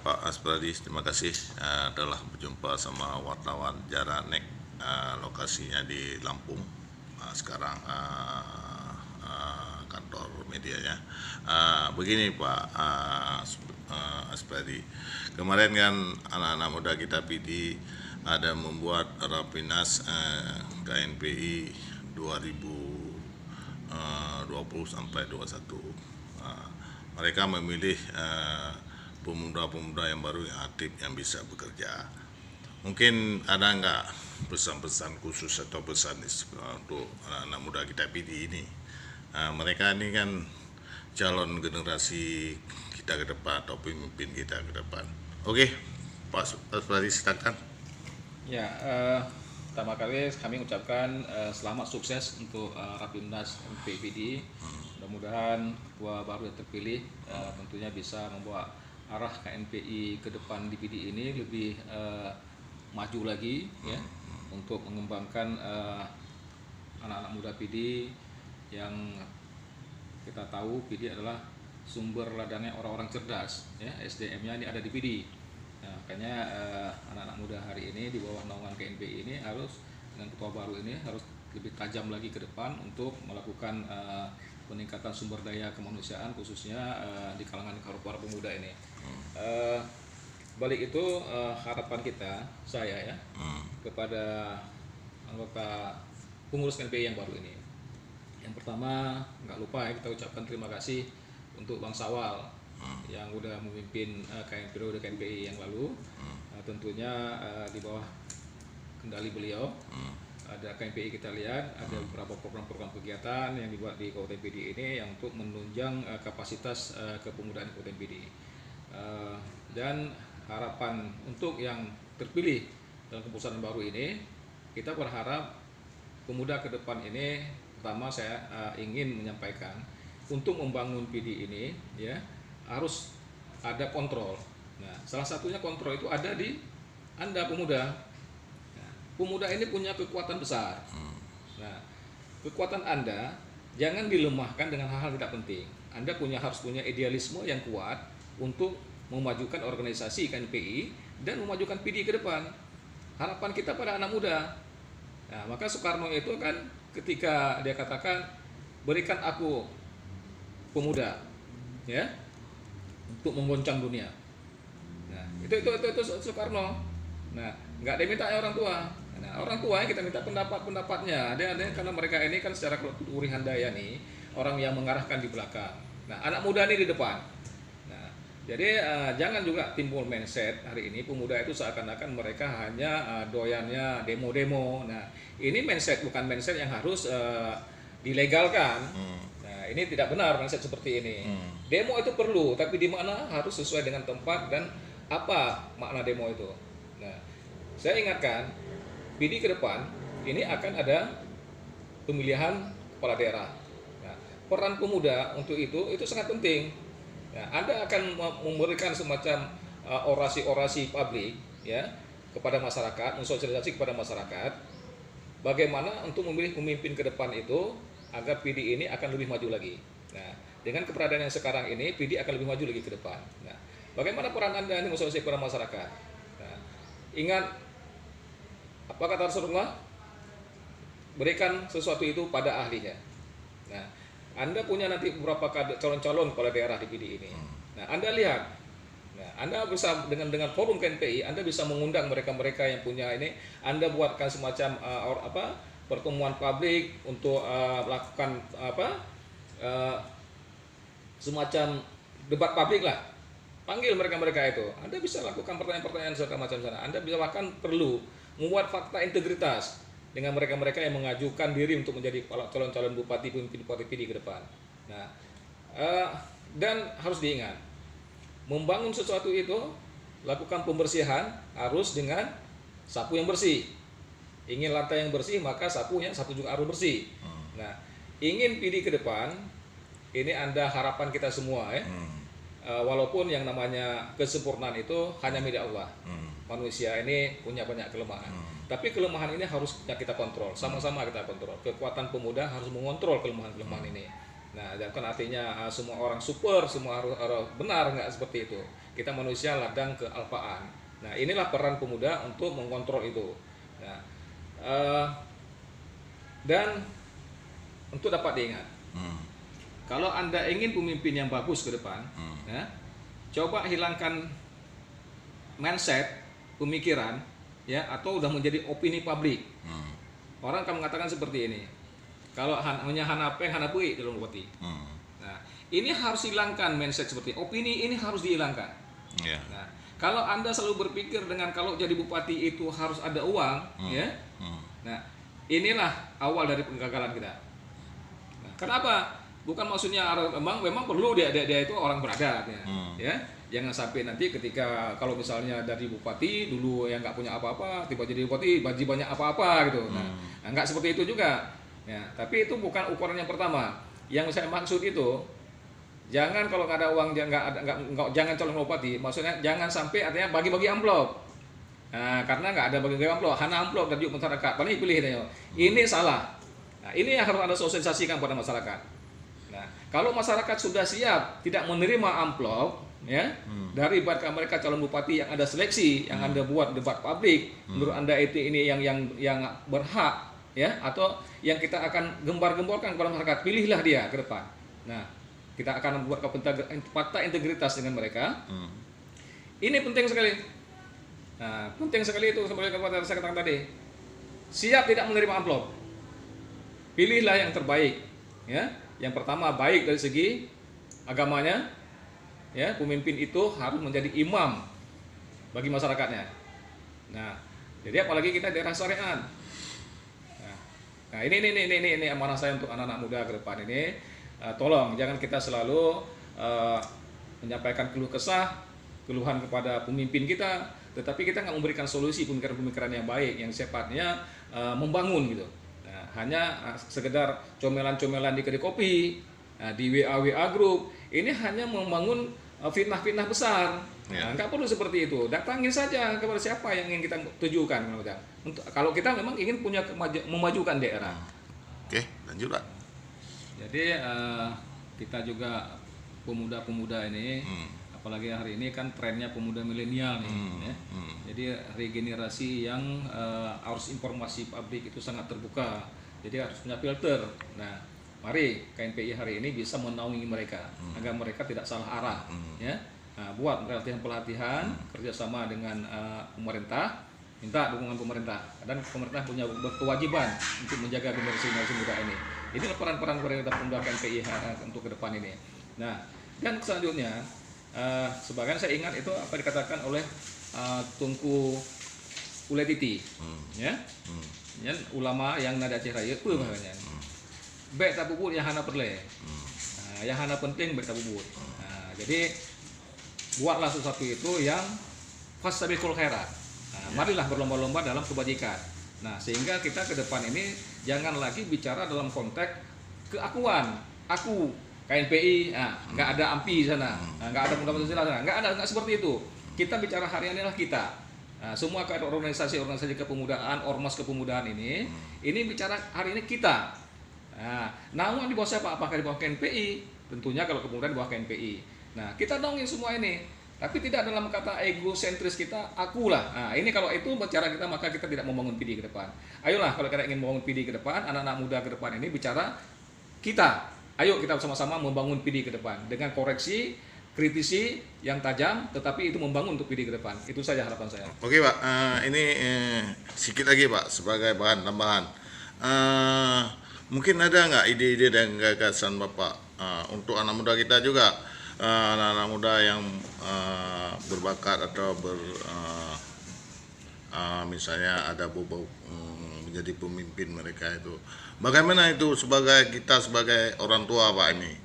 Pak Aspradi, terima kasih telah berjumpa sama wartawan Jaranek, lokasinya di Lampung. Sekarang kantor medianya. Begini Pak Aspradi, kemarin kan anak-anak muda kita PD ada membuat Rapimnas KNPI 2020 sampai 21. Mereka memilih pemuda-pemuda yang baru, yang aktif, yang bisa bekerja. Mungkin ada nggak pesan-pesan khusus atau pesan untuk anak-anak muda kita PD ini? Mereka ini kan calon generasi kita ke depan atau pemimpin kita ke depan. Oke, Pak Aspradi, silakan. Ya, pertama kali kami ucapkan selamat sukses untuk Rapimnas PPD. Mudah-mudahan ketua baru yang terpilih tentunya bisa membawa arah KNPI ke depan di PD ini lebih maju lagi, ya, untuk mengembangkan anak-anak muda PD yang kita tahu PD adalah sumber ladangnya orang-orang cerdas, ya, SDM-nya ini ada di PD. Nah, makanya anak-anak muda hari ini di bawah naungan KNPI ini harus dengan ketua baru ini harus lebih tajam lagi ke depan untuk melakukan peningkatan sumber daya kemanusiaan khususnya di kalangan para pemuda ini. Balik itu harapan kita, saya ya, kepada anggota pengurus KNPI yang baru ini. Yang pertama, nggak lupa ya, kita ucapkan terima kasih untuk Bang Sawal yang udah memimpin periode KNPI yang lalu. Tentunya di bawah kendali beliau ada KNPI, kita lihat ada beberapa program-program kegiatan yang dibuat di Kabupaten PD ini yang untuk menunjang kapasitas kepemudaan Kabupaten PD. Dan harapan untuk yang terpilih dalam keputusan baru ini, kita berharap pemuda ke depan ini, pertama saya ingin menyampaikan untuk membangun PD ini, ya, harus ada kontrol. Nah, salah satunya kontrol itu ada di Anda pemuda. Pemuda ini punya kekuatan besar. Nah, kekuatan Anda jangan dilemahkan dengan hal-hal tidak penting. Anda harus punya idealisme yang kuat untuk memajukan organisasi KNPI dan memajukan PD ke depan. Harapan kita pada anak muda. Nah, maka Soekarno itu kan ketika dia katakan, berikan aku pemuda, ya, untuk menggoncang dunia. Nah, itu Soekarno. Nah, nggak diminta orang tua. Nah, orang tua kita minta pendapatnya. Ada karena mereka ini kan secara kultur handaya nih orang yang mengarahkan di belakang. Nah, anak muda ini di depan. Nah, jadi jangan juga timbul mindset hari ini pemuda itu seakan-akan mereka hanya doyannya demo-demo. Nah, ini mindset bukan mindset yang harus dilegalkan. Nah, ini tidak benar mindset seperti ini. Demo itu perlu, tapi di mana harus sesuai dengan tempat dan apa makna demo itu. Nah, saya ingatkan PD ke depan ini akan ada pemilihan kepala daerah. Nah, peran pemuda untuk itu sangat penting. Nah, Anda akan memberikan semacam orasi-orasi publik, ya, kepada masyarakat, mensosialisasi kepada masyarakat bagaimana untuk memilih pemimpin ke depan itu agar PD ini akan lebih maju lagi. Nah, dengan keberadaan yang sekarang ini PD akan lebih maju lagi ke depan. Nah, bagaimana peran Anda ini mensosialisasi kepada masyarakat? Nah, ingat apa kata Rasulullah? Berikan sesuatu itu pada ahlinya. Nah, Anda punya nanti beberapa calon-calon kepala daerah di PD ini. Nah, Anda lihat. Nah, Anda bisa dengan forum KNPI, Anda bisa mengundang mereka-mereka yang punya ini. Anda buatkan semacam pertemuan publik untuk melakukan semacam debat publik lah. Panggil mereka-mereka itu. Anda bisa lakukan pertanyaan-pertanyaan segala macam sana. Anda bisa bahkan perlu membuat fakta integritas dengan mereka-mereka yang mengajukan diri untuk menjadi calon-calon bupati, pemimpin bupati PD ke depan. Nah, dan harus diingat, membangun sesuatu itu, lakukan pembersihan harus dengan sapu yang bersih. Ingin lantai yang bersih, maka sapu juga harus bersih. Nah, ingin PD ke depan, ini Anda harapan kita semua, ya. Walaupun yang namanya kesempurnaan itu hanya milik Allah. Manusia ini punya banyak kelemahan. Tapi kelemahan ini harus kita kontrol. Sama-sama kita kontrol. Kekuatan pemuda harus mengontrol kelemahan-kelemahan ini. Nah, bukan artinya semua orang super, semua harus benar, nggak seperti itu. kita manusia ladang kealpaan. Nah, inilah peran pemuda untuk mengontrol itu. Nah, dan untuk dapat diingat, kalau Anda ingin pemimpin yang bagus ke depan, ya, coba hilangkan mindset, pemikiran, ya, atau udah menjadi opini publik. Orang akan mengatakan seperti ini. Kalau hanya hanapeng hanapui dalam bupati. Nah, ini harus hilangkan mindset seperti opini ini harus dihilangkan. Yeah. Nah, kalau Anda selalu berpikir dengan kalau jadi bupati itu harus ada uang, ya. Nah, inilah awal dari kegagalan kita. Nah, kenapa? Bukan maksudnya memang perlu dia itu orang beradat, ya. Jangan sampai nanti ketika kalau misalnya dari bupati dulu yang nggak punya apa-apa, tiba jadi bupati baji banyak apa-apa gitu. Nah, nggak seperti itu juga. Ya, tapi itu bukan ukuran yang pertama. Yang saya maksud itu jangan kalau nggak ada uang jangan calon bupati. Maksudnya jangan sampai artinya bagi-bagi amplop. Nah, karena nggak ada bagi-bagi amplop, hanya amplop dari masyarakat. Paling pilih ini. Ini salah. Nah, ini yang harus Anda sosialisasikan pada masyarakat. Nah, kalau masyarakat sudah siap tidak menerima amplop, ya, dari mereka calon bupati yang ada seleksi, yang Anda buat debat publik, menurut Anda itu ini yang berhak, ya, atau yang kita akan gembar-gemborkan kepada masyarakat, pilihlah dia ke depan. Nah, kita akan membuat fakta integritas dengan mereka. Ini penting sekali. Nah, penting sekali itu seperti kata saya katakan tadi. Siap tidak menerima amplop. Pilihlah yang terbaik, ya. Yang pertama baik dari segi agamanya, ya, pemimpin itu harus menjadi imam bagi masyarakatnya. Nah, jadi apalagi kita daerah syariat. Nah, ini amanah saya untuk anak-anak muda ke depan ini. Tolong jangan kita selalu menyampaikan keluh kesah, keluhan kepada pemimpin kita, tetapi kita nggak memberikan solusi pemikiran-pemikiran yang baik, yang sifatnya membangun gitu. Nah, hanya sekedar comelan-comelan di kedai kopi, di WA group, ini hanya membangun fitnah-fitnah besar. Nah, nggak perlu seperti itu. Datangin saja kepada siapa yang ingin kita tujukan. Kalau kita memang ingin punya memajukan daerah. Oke, lanjut Pak. Jadi kita juga pemuda-pemuda ini, apalagi hari ini kan trennya pemuda milenial nih, ya. Jadi regenerasi yang arus informasi publik itu sangat terbuka. Jadi harus punya filter. Nah, mari KNPI hari ini bisa menaungi mereka agar mereka tidak salah arah, ya. Nah, buat pelatihan kerjasama dengan pemerintah, minta dukungan pemerintah, dan pemerintah punya kewajiban untuk menjaga generasi muda ini. Ini peran-peran pemerintah KNPI untuk ke depan ini. Nah, dan selanjutnya sebagian saya ingat itu apa dikatakan oleh Tunku Uletiti, ya, ulama yang nada Raya itu makanya. Baik tak bubut yang hana perle, yang hana penting baik tak bubut. Nah, jadi buatlah sesuatu itu yang fastabiqul khairat. Marilah berlomba-lomba dalam kebajikan. Nah, sehingga kita ke depan ini jangan lagi bicara dalam konteks keakuan. Aku KNPI, nggak ada AMPI sana, nggak ada Muda sana, nggak seperti itu. Kita bicara hari ini lah kita. Nah, semua organisasi kepemudaan, ormas kepemudaan ini bicara hari ini kita. Nah, namun di bawah siapa? Apakah di bawah KNPI? Tentunya kalau kepemudaan di bawah KNPI. Nah, kita dongin semua ini, tapi tidak dalam kata egosentris kita, akulah. Nah, ini kalau itu bicara kita, maka kita tidak membangun PD ke depan. Ayolah, kalau kita ingin membangun PD ke depan, anak-anak muda ke depan ini bicara kita. Ayo kita sama-sama membangun PD ke depan dengan koreksi, kritisi yang tajam, tetapi itu membangun untuk PD ke depan. Itu saja harapan saya. Oke Pak, ini sedikit lagi Pak sebagai bahan tambahan. Mungkin ada nggak ide-ide dan gagasan Bapak untuk anak muda kita juga, anak-anak muda yang berbakat atau misalnya ada bobot menjadi pemimpin mereka itu. Bagaimana itu kita sebagai orang tua Pak ini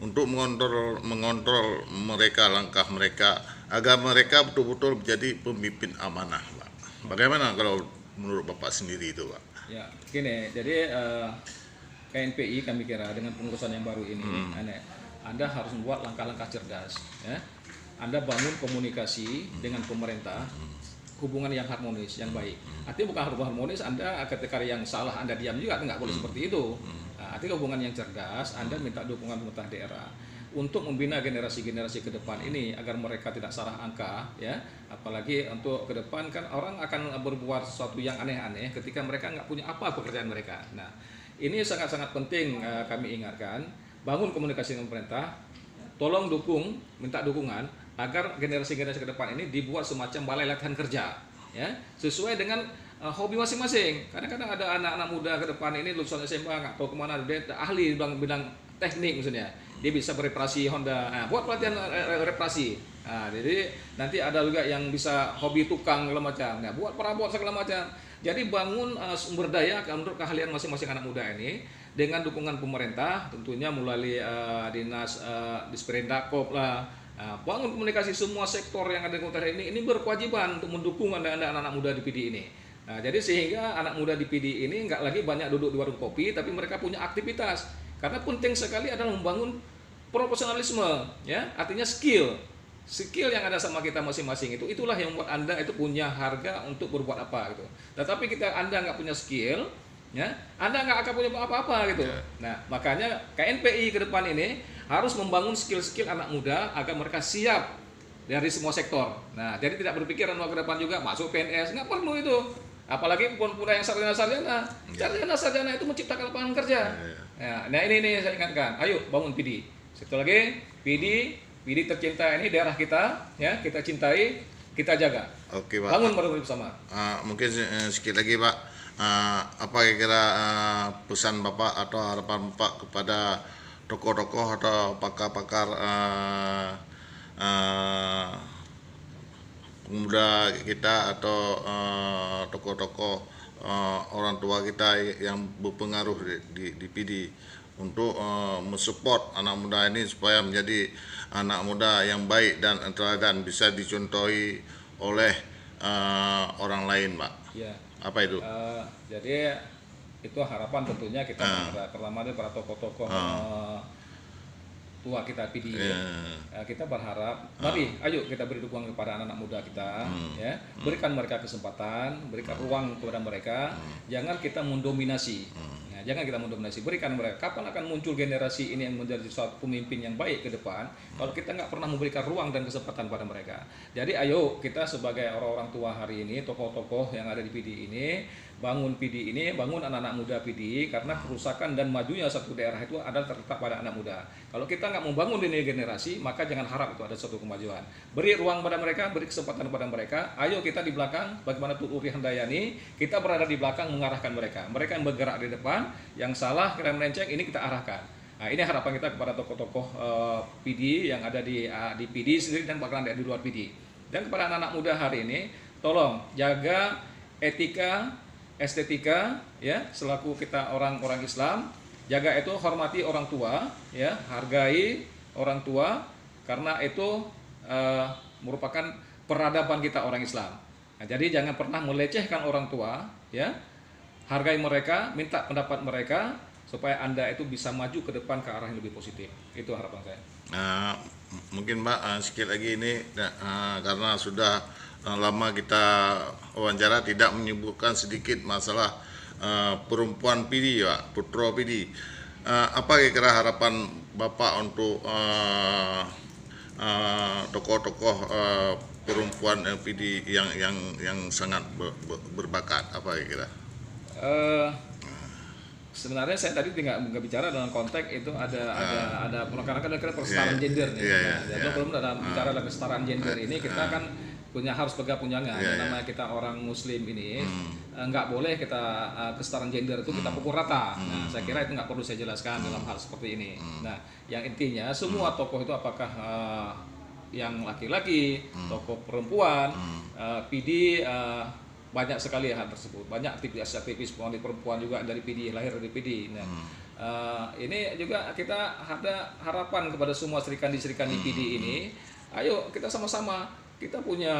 untuk mengontrol mereka, langkah mereka agar mereka betul-betul menjadi pemimpin amanah Pak. Bagaimana kalau menurut Bapak sendiri itu Pak? Ya, gini, jadi KNPI kami kira dengan pengurusan yang baru ini, Anda harus membuat langkah-langkah cerdas, ya. Anda bangun komunikasi dengan pemerintah, hubungan yang harmonis, yang baik. Artinya bukan hubungan harmonis, Anda ketika yang salah Anda diam juga, nggak boleh seperti itu. Nah, artinya hubungan yang cerdas, Anda minta dukungan pemerintah daerah. untuk membina generasi-generasi ke depan ini agar mereka tidak salah angka ya, apalagi untuk ke depan kan orang akan berbuat sesuatu yang aneh-aneh ketika mereka nggak punya apa pekerjaan mereka. Nah ini sangat-sangat penting kami ingatkan, bangun komunikasi dengan pemerintah, tolong minta dukungan agar generasi-generasi ke depan ini dibuat semacam balai latihan kerja ya, sesuai dengan hobi masing-masing. Kadang-kadang ada anak-anak muda ke depan ini lulusan SMA nggak tahu kemana, dia ahli bidang teknik misalnya, dia bisa bereparasi Honda, buat pelatihan reparasi. Jadi nanti ada juga yang bisa hobi tukang segala macam, buat perabot segala macam. Jadi bangun sumber daya untuk keahlian masing-masing anak muda ini dengan dukungan pemerintah, tentunya melalui dinas Disperindakob lah. Bangun komunikasi semua sektor yang ada di kota ini berkewajiban untuk mendukung anak-anak muda di PD ini. Nah, jadi sehingga anak muda di PD ini nggak lagi banyak duduk di warung kopi, tapi mereka punya aktivitas. Karena penting sekali adalah membangun profesionalisme, ya, artinya skill yang ada sama kita masing-masing itulah yang membuat Anda itu punya harga untuk berbuat apa gitu. Tetapi Anda nggak punya skill, ya, Anda nggak akan punya apa-apa gitu. Nah, makanya KNPI ke depan ini harus membangun skill-skill anak muda agar mereka siap dari semua sektor. Nah, jadi tidak berpikiran mau ke depan juga masuk PNS, nggak perlu itu. Apalagi pemuda yang sarjana-sarjana, sarjana itu menciptakan lapangan kerja. Nah ini saya ingatkan, ayo bangun PD. Satu lagi, PD tercinta ini daerah kita, ya kita cintai, kita jaga. Oke, Pak. Bangun baru bersama. Mungkin sedikit lagi, Pak. Apa kira-kira pesan Bapak atau harapan Bapak kepada tokoh-tokoh atau pakar-pakar pemuda kita atau tokoh-tokoh orang tua kita yang berpengaruh di PD untuk mensupport anak muda ini supaya menjadi anak muda yang baik dan teladan, bisa dicontohi oleh orang lain, Pak. Ya. Apa itu? Jadi itu harapan tentunya kita pertama para tokoh-tokoh tua kita PD. Kita berharap, mari ayo kita beri dukungan kepada anak-anak muda kita, ya, berikan mereka kesempatan, berikan ruang kepada mereka, jangan kita mendominasi. Jangan kita mendominasi, berikan mereka. Kapan akan muncul generasi ini yang menjadi suatu pemimpin yang baik ke depan kalau kita nggak pernah memberikan ruang dan kesempatan pada mereka. Jadi ayo kita sebagai orang-orang tua hari ini, tokoh-tokoh yang ada di PD ini, bangun PD ini, bangun anak-anak muda PD, karena kerusakan dan majunya satu daerah itu adalah terletak pada anak muda. Kalau kita nggak membangun ini generasi, maka jangan harap itu ada suatu kemajuan. Beri ruang pada mereka, beri kesempatan pada mereka. Ayo kita di belakang, bagaimana Tutu Uri Handayani, kita berada di belakang mengarahkan mereka. Mereka yang bergerak di depan, yang salah kira melenceng, ini kita arahkan. Nah, ini harapan kita kepada tokoh-tokoh PD yang ada di PD sendiri dan bahkan ada di luar PD. Dan kepada anak-anak muda hari ini, tolong jaga etika, estetika, ya, selaku kita orang-orang Islam, jaga itu, hormati orang tua, ya, hargai orang tua, karena itu merupakan peradaban kita orang Islam. Nah, jadi jangan pernah melecehkan orang tua, ya, hargai mereka, minta pendapat mereka, supaya Anda itu bisa maju ke depan ke arah yang lebih positif. Itu harapan saya. Mungkin Mbak, sekali lagi ini karena sudah lama kita wawancara tidak menyebutkan sedikit masalah perempuan PD, Pak, putra PD. Apa kira-kira harapan Bapak untuk tokoh-tokoh perempuan PD yang sangat berbakat, apa kira-kira? Sebenarnya saya tadi nggak bicara dalam konteks itu ada karena kan kesetaraan gender nih. Jadi belum ada bicara dalam kesetaraan gender ini, kita kan harus pegang punyangan. Namanya kita orang Muslim ini nggak boleh kita kesetaraan gender itu kita pukul rata. Nah, saya kira itu nggak perlu saya jelaskan dalam hal seperti ini. Nah, yang intinya semua tokoh itu apakah yang laki-laki, tokoh perempuan, PD, banyak sekali hal tersebut. Banyak aktivis perempuan juga dari PD, lahir dari PD. Nah, ini juga kita ada harapan kepada semua serikandi-serikandi PD ini. Ayo kita sama-sama, kita punya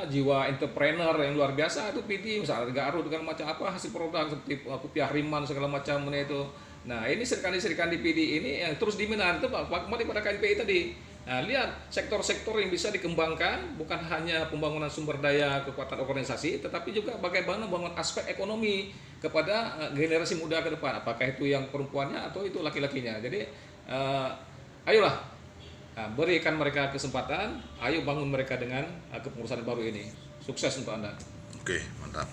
jiwa entrepreneur yang luar biasa itu PD, misalnya Garut dengan macam apa hasil produk seperti kopiah Riman segala macam itu. Nah, ini serikandi-serikandi PD ini yang terus diminati itu kembali pada KNPI tadi. Nah, lihat sektor-sektor yang bisa dikembangkan, bukan hanya pembangunan sumber daya kekuatan organisasi, tetapi juga bagaimana membangun aspek ekonomi kepada generasi muda ke depan, apakah itu yang perempuannya atau itu laki-lakinya. Jadi ayolah Nah, berikan mereka kesempatan, ayo bangun mereka dengan kepengurusan baru ini. Sukses untuk Anda. Oke, mantap.